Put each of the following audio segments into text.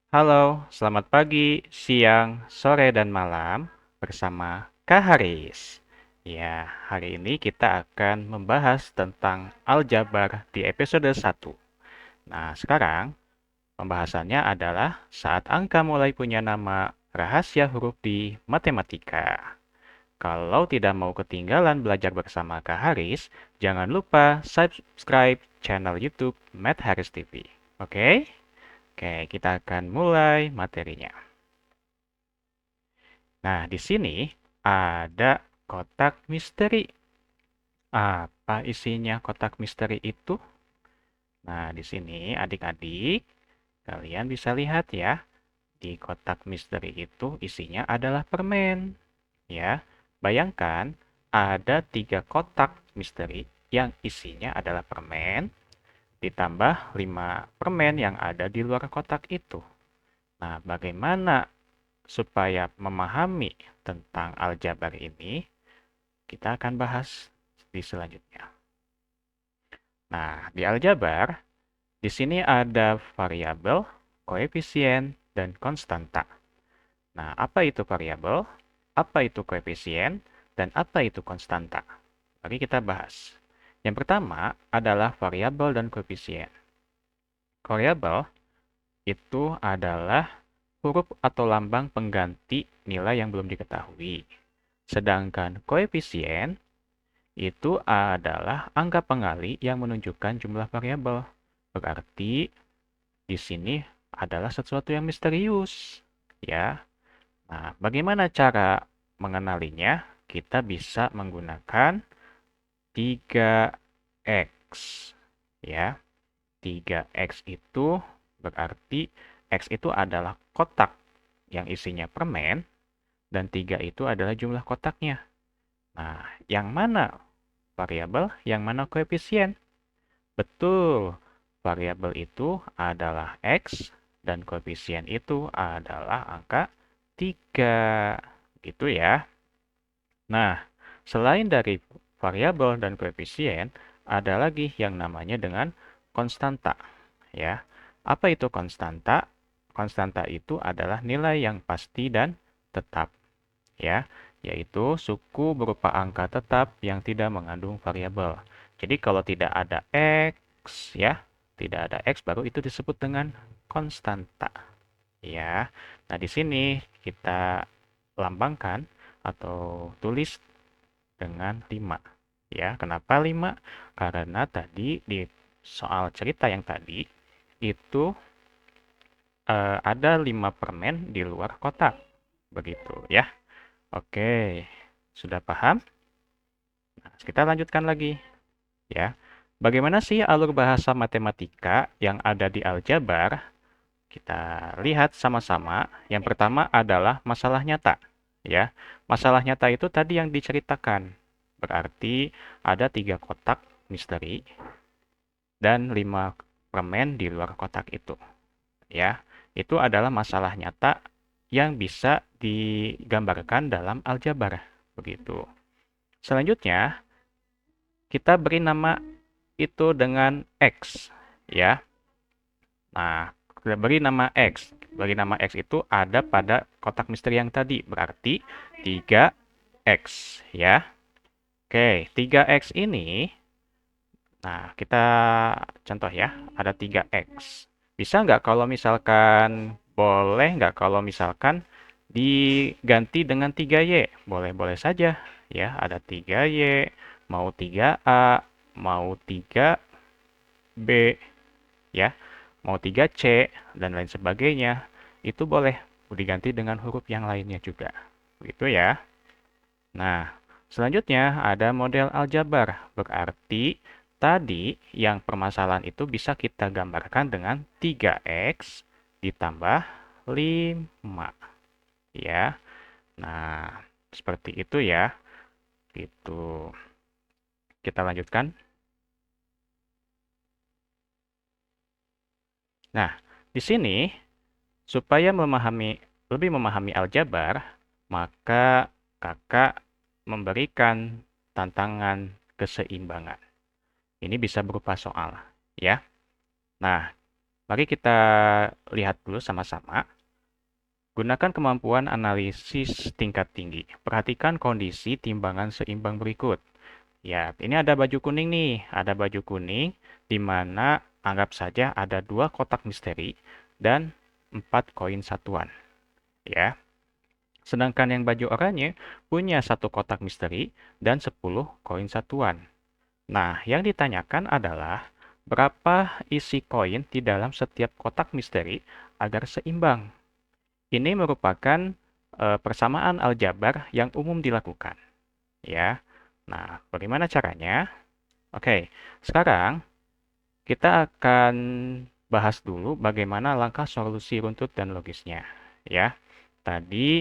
Halo, selamat pagi, siang, sore, dan malam bersama Kak Haris. Ya, hari ini kita akan membahas tentang aljabar di episode 1. Nah, sekarang pembahasannya adalah saat angka mulai punya nama rahasia huruf di matematika. Kalau tidak mau ketinggalan belajar bersama Kak Haris, jangan lupa subscribe channel YouTube Math Haris TV. Oke? Oke, kita akan mulai materinya. Nah, di sini ada kotak misteri. Apa isinya kotak misteri itu? Nah, di sini adik-adik, kalian bisa lihat ya, di kotak misteri itu isinya adalah permen. Ya, bayangkan ada 3 kotak misteri yang isinya adalah permen, ditambah 5 permen yang ada di luar kotak itu. Nah, bagaimana supaya memahami tentang aljabar ini? Kita akan bahas di selanjutnya. Nah, di aljabar, di sini ada variabel, koefisien, dan konstanta. Nah, apa itu variabel? Apa itu koefisien? Dan apa itu konstanta? Mari kita bahas. Yang pertama adalah variabel dan koefisien. Variabel itu adalah huruf atau lambang pengganti nilai yang belum diketahui. Sedangkan koefisien itu adalah angka pengali yang menunjukkan jumlah variabel. Berarti di sini adalah sesuatu yang misterius, ya. Nah, bagaimana cara mengenalinya? Kita bisa menggunakan 3x, ya. 3x itu berarti x itu adalah kotak yang isinya permen dan 3 itu adalah jumlah kotaknya. Nah, yang mana variabel, yang mana koefisien? Betul, variabel itu adalah X dan koefisien itu adalah angka 3. Gitu ya. Nah, selain dari variabel dan koefisien, ada lagi yang namanya dengan konstanta. Ya, apa itu konstanta? Konstanta itu adalah nilai yang pasti dan tetap. Ya, yaitu suku berupa angka tetap yang tidak mengandung variabel. Jadi kalau tidak ada X, ya, tidak ada X baru itu disebut dengan konstanta. Ya. Nah, di sini kita lambangkan atau tulis dengan 5. Ya, kenapa 5? Karena tadi di soal cerita yang tadi itu ada 5 permen di luar kotak. Begitu ya. Oke. Sudah paham? Nah, kita lanjutkan lagi ya. Bagaimana sih alur bahasa matematika yang ada di aljabar? Kita lihat sama-sama. Yang pertama adalah masalah nyata. Ya, masalah nyata itu tadi yang diceritakan. Berarti ada 3 kotak misteri dan 5 permen di luar kotak itu. Ya, itu adalah masalah nyata yang bisa digambarkan dalam aljabar. Begitu. Selanjutnya, kita beri nama itu dengan X. Ya, nah, kita beri nama X. Beri nama X itu ada pada kotak misteri yang tadi. Berarti 3X. Ya. Oke, 3X ini, nah kita contoh ya, ada 3X. Bisa nggak kalau misalkan, boleh nggak kalau misalkan diganti dengan 3Y? Boleh-boleh saja. Ya, ada 3Y, mau 3A, mau 3B, ya, mau 3C, dan lain sebagainya. Itu boleh diganti dengan huruf yang lainnya juga. Begitu ya. Nah, selanjutnya ada model aljabar. Berarti tadi yang permasalahan itu bisa kita gambarkan dengan 3X ditambah 5. Ya. Nah, seperti itu ya. Gitu. Kita lanjutkan. Nah, di sini supaya lebih memahami aljabar, maka kakak memberikan tantangan keseimbangan. Ini bisa berupa soal, ya. Nah, Mari kita lihat dulu sama-sama. Gunakan kemampuan analisis tingkat tinggi. Perhatikan kondisi timbangan seimbang berikut. Ya, ini ada baju kuning nih. Ada baju kuning di mana anggap saja ada 2 kotak misteri dan 4 koin satuan. Ya. Sedangkan yang baju oranye punya 1 kotak misteri dan 10 koin satuan. Nah, yang ditanyakan adalah berapa isi koin di dalam setiap kotak misteri agar seimbang. Ini merupakan persamaan aljabar yang umum dilakukan, ya. Nah, bagaimana caranya? Oke, sekarang kita akan bahas dulu bagaimana langkah solusi runtut dan logisnya, ya. Tadi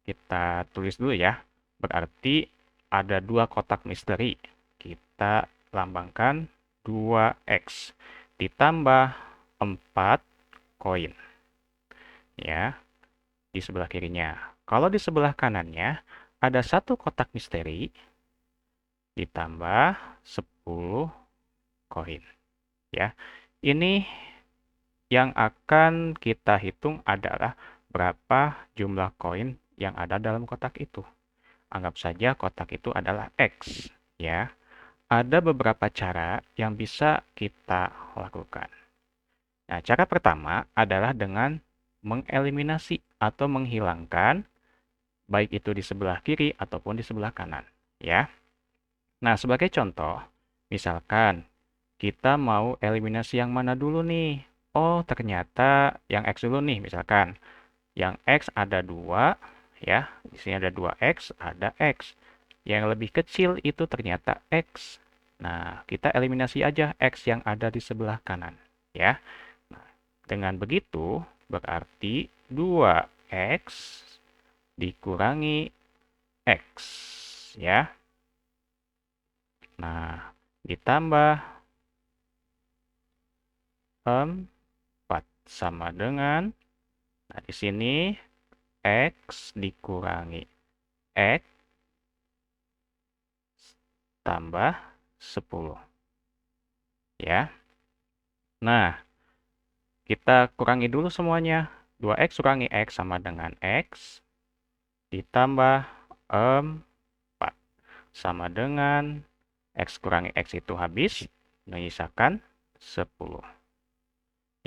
kita tulis dulu ya. Berarti ada 2 kotak misteri. Kita lambangkan 2X ditambah 4 koin, ya, di sebelah kirinya. Kalau di sebelah kanannya ada 1 kotak misteri ditambah 10 koin, ya. Ini yang akan kita hitung adalah berapa jumlah koin yang ada dalam kotak itu. Anggap saja kotak itu adalah X, ya. Ada beberapa cara yang bisa kita lakukan. Nah, cara pertama adalah dengan mengeliminasi atau menghilangkan baik itu di sebelah kiri ataupun di sebelah kanan, ya. Nah, sebagai contoh, misalkan kita mau eliminasi yang mana dulu nih? Oh, ternyata yang X dulu nih, misalkan. Yang X ada 2, ya. Di sini ada 2X, ada X. Yang lebih kecil itu ternyata X. Nah, kita eliminasi aja X yang ada di sebelah kanan, ya. Nah, dengan begitu, berarti 2X dikurangi X, ya. Nah, ditambah 4 sama dengan, nah di sini X dikurangi X tambah 10. Ya. Nah, kita kurangi dulu semuanya. 2X kurangi X sama dengan X ditambah 4 sama dengan X kurangi X itu habis, menyisakan 10.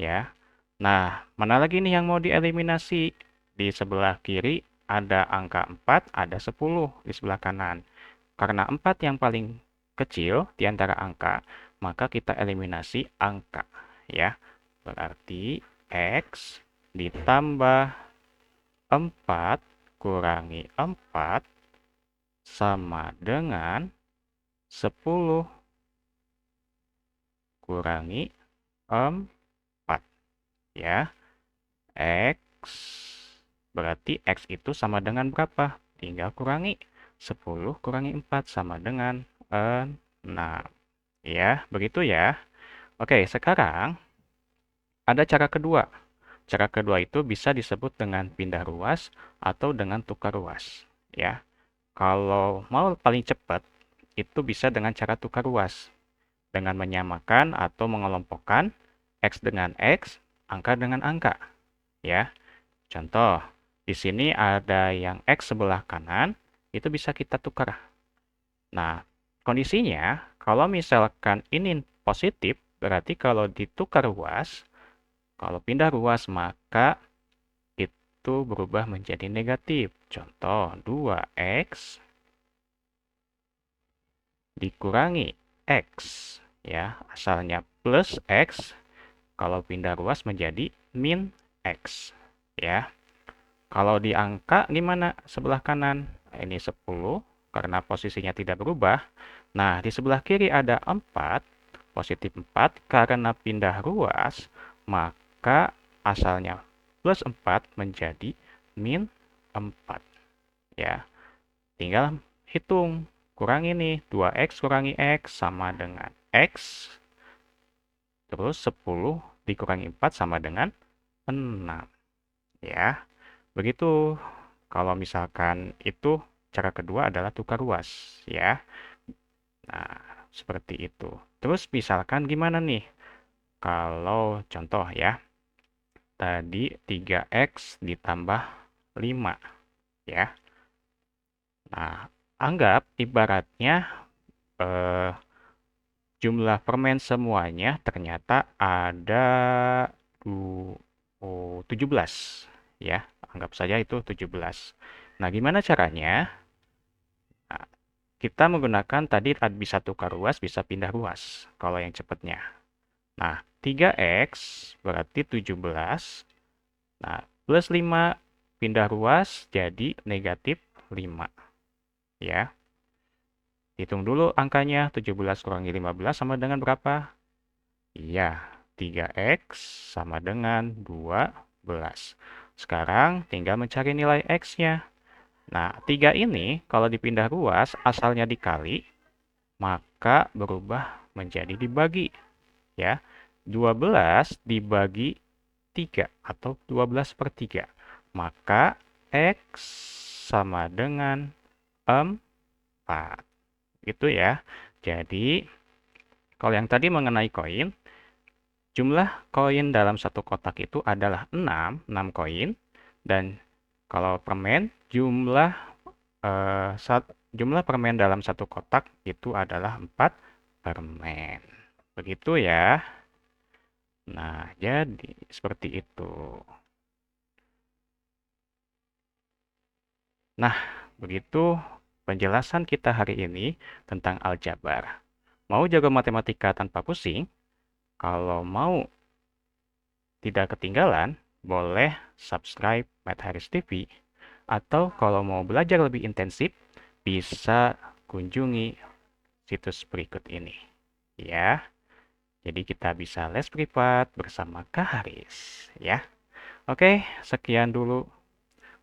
Ya. Nah, mana lagi nih yang mau dieliminasi? Di sebelah kiri ada angka 4, ada 10 di sebelah kanan. Karena 4 yang paling kecil di antara angka, maka kita eliminasi angka, ya. Berarti X ditambah 4 kurangi 4 sama dengan 10 kurangi 4, ya. X berarti X itu sama dengan berapa? Tinggal kurangi 10 kurangi 4 sama dengan 6. Ya, begitu ya. Oke, sekarang ada cara kedua. Cara kedua itu bisa disebut dengan pindah ruas atau dengan tukar ruas. Ya, kalau mau paling cepat, itu bisa dengan cara tukar ruas. Dengan menyamakan atau mengelompokkan X dengan X, angka dengan angka. Ya, contoh, di sini ada yang X sebelah kanan, itu bisa kita tukar. Nah, kondisinya, kalau misalkan ini positif, berarti kalau ditukar ruas, kalau pindah ruas, maka itu berubah menjadi negatif. Contoh, 2X dikurangi X. Ya, asalnya plus X, kalau pindah ruas menjadi min X. Ya, kalau di angka gimana? Sebelah kanan, ini 10, karena posisinya tidak berubah. Nah, di sebelah kiri ada 4, positif 4, karena pindah ruas, maka asalnya plus 4 menjadi min 4. Ya, tinggal hitung. Kurangi nih, 2X kurangi X sama dengan X, terus 10 dikurangi 4 sama dengan 6. Ya, begitu. Kalau misalkan itu, cara kedua adalah tukar ruas. Ya, nah, seperti itu. Terus misalkan gimana nih? Kalau contoh ya, tadi 3X ditambah 5 ya. Nah, anggap ibaratnya eh, jumlah permen semuanya ternyata ada 17 ya. Anggap saja itu 17. Nah, gimana caranya? Nah, kita menggunakan tadi bisa tukar ruas, bisa pindah ruas kalau yang cepatnya. Nah, 3X berarti 17. Nah, plus 5 pindah ruas jadi negatif 5 ya. Hitung dulu angkanya, 17 kurangi 15 sama dengan berapa? Iya, 3X sama dengan 12. Sekarang tinggal mencari nilai X-nya. Nah, 3 ini kalau dipindah ruas, asalnya dikali, maka berubah menjadi dibagi. Ya, 12 dibagi 3 atau 12 per 3. Maka X sama dengan 4. Gitu ya. Jadi, kalau yang tadi mengenai koin, jumlah koin dalam satu kotak itu adalah 6 koin. Dan kalau permen, jumlah permen dalam satu kotak itu adalah 4 permen. Begitu ya. Nah, jadi seperti itu. Nah, begitu penjelasan kita hari ini tentang aljabar. Mau jago matematika tanpa pusing? Kalau mau tidak ketinggalan, boleh subscribe Math Haris TV. Atau kalau mau belajar lebih intensif, bisa kunjungi situs berikut ini. Ya, jadi kita bisa les privat bersama Kak Haris. Ya, oke, sekian dulu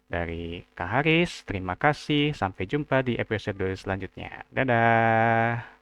dari Kak Haris. Terima kasih. Sampai jumpa di episode selanjutnya. Dadah.